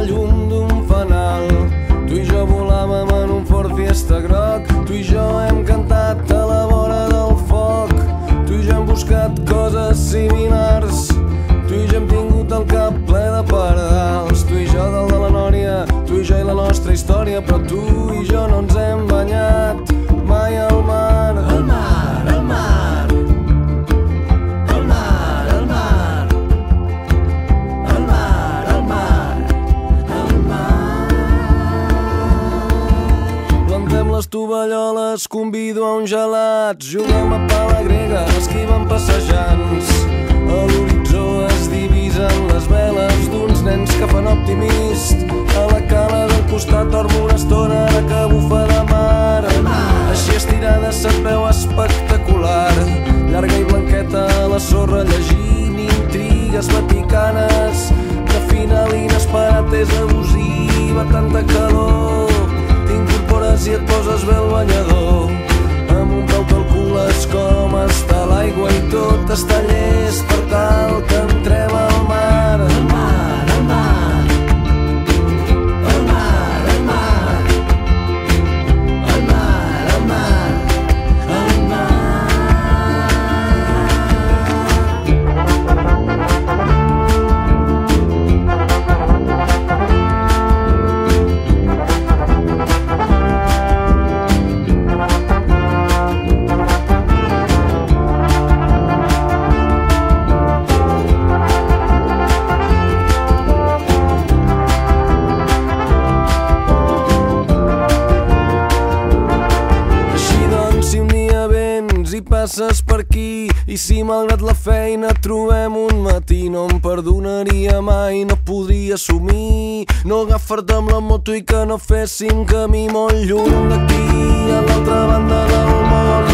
llum d'un fanal. Tu i jo volàvem en un Ford Fiesta groc, tu i jo hem cantat a la vora del foc, tu i jo hem buscat coses similars, tu i jo hem tingut el cap ple de pardals, tu i jo dalt de la nòria, tu i jo i la nostra història, però tu i jo no ens hem banyat mai al mar. El mar, el mar, el mar, el mar, el mar, el mar, el mar. Plantem les tovalloles, convido a un gelat, juguem a pala grega, esquivem passejants. A l'horitzó es divisen les veles d'uns nens que fan optimist. A la cala del costat dormo una estona que bufa de mar. Així estirada se't veu espectacular, llarga i blanqueta a la sorra llegint intrigues vaticanes. De final inesperat és abusiva, tanta calor, t'incorpores i et poses bé el banyador. Amb un peu calcules com està l'aigua i tot està llest per tal que entrem al mar. El mar, el mar, el mar, el mar, el mar, el mar, el mar. I passes per aquí, i si malgrat la feina trobem un matí, no em perdonaria mai, no podria assumir no agafar-te amb la moto i que no féssim camí molt lluny d'aquí, a l'altra banda del món,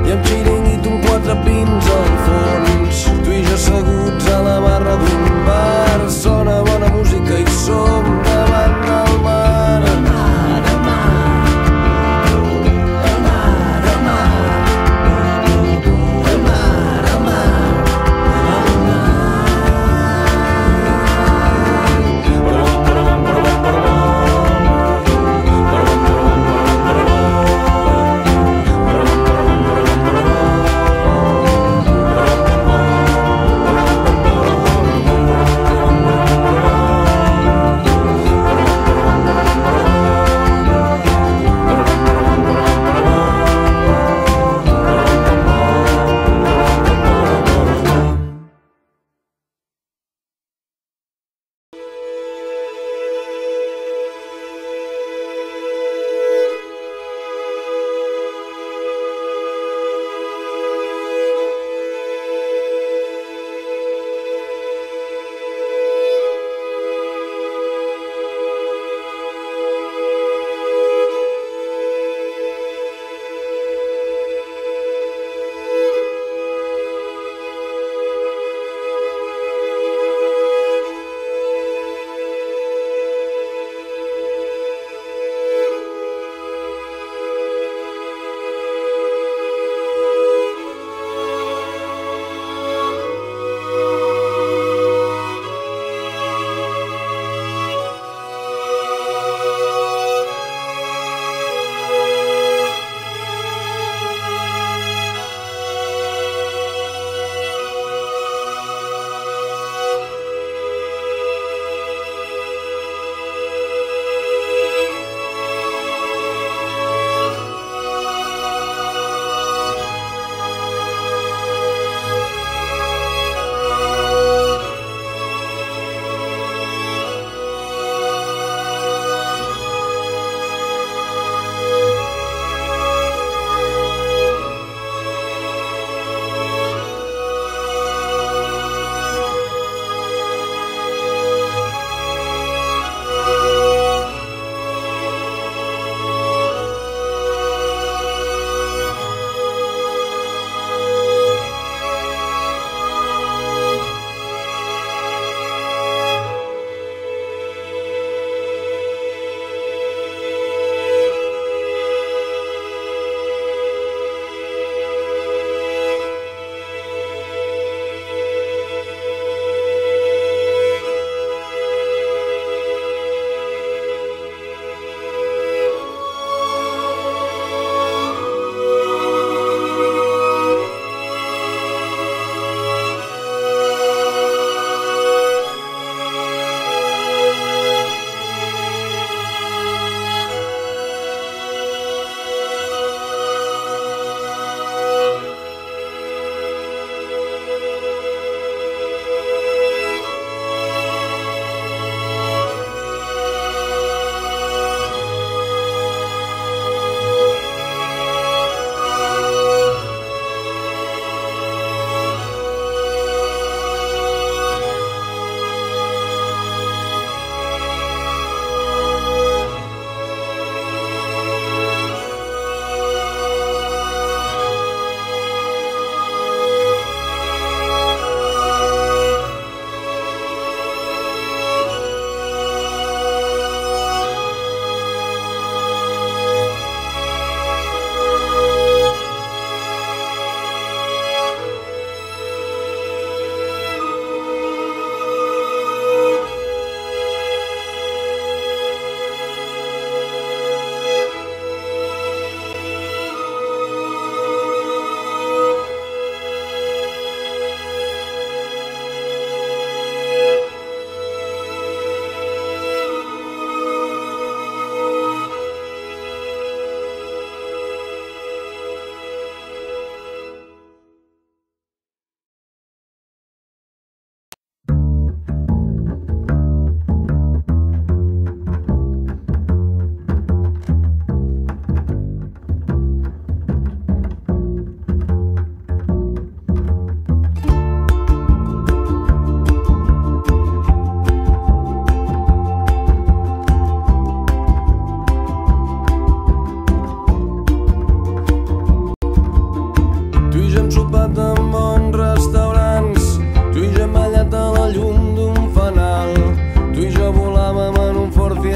i amb xiringuito amb 4 pins al fons, tu i jo asseguts a la barra d'un bar, sona bona música i som davant del mar. El mar, el mar, el mar, el mar, el mar, el mar, el mar.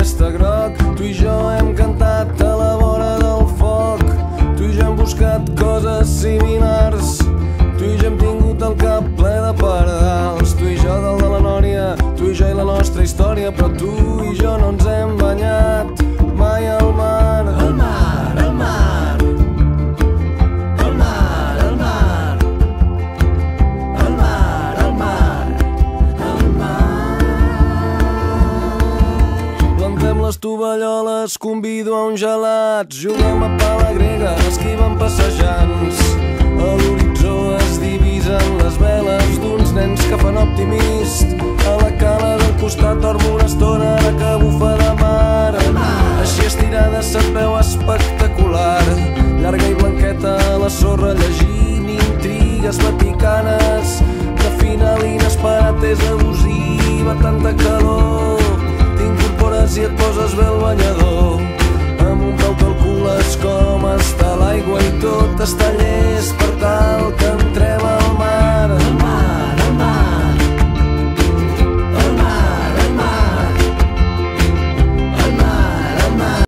fiesta groc. Tu i jo hem cantat a la vora del foc, tu i jo hem buscat coses similars, tu i jo hem tingut el cap ple de pardals, tu i jo dalt de la nòria, tu i jo i la nostra història, però tu i jo no ens hem banyat mai al mar. Al mar, al mar, al mar, al mar, al mar, al mar, al mar. Plantem les tovalloles, convido a un gelat, juguem a pala grega, esquivem passejants. A l'horitzó es divisen les veles d'uns nens que fan optimist. A la cala del costat dormo una estona ara que bufa de mar. Així estirada se't veu espectacular, llarga i blanqueta a la sorra llegint intrigues vaticanes. De final inesperat és abusiva, tanta calor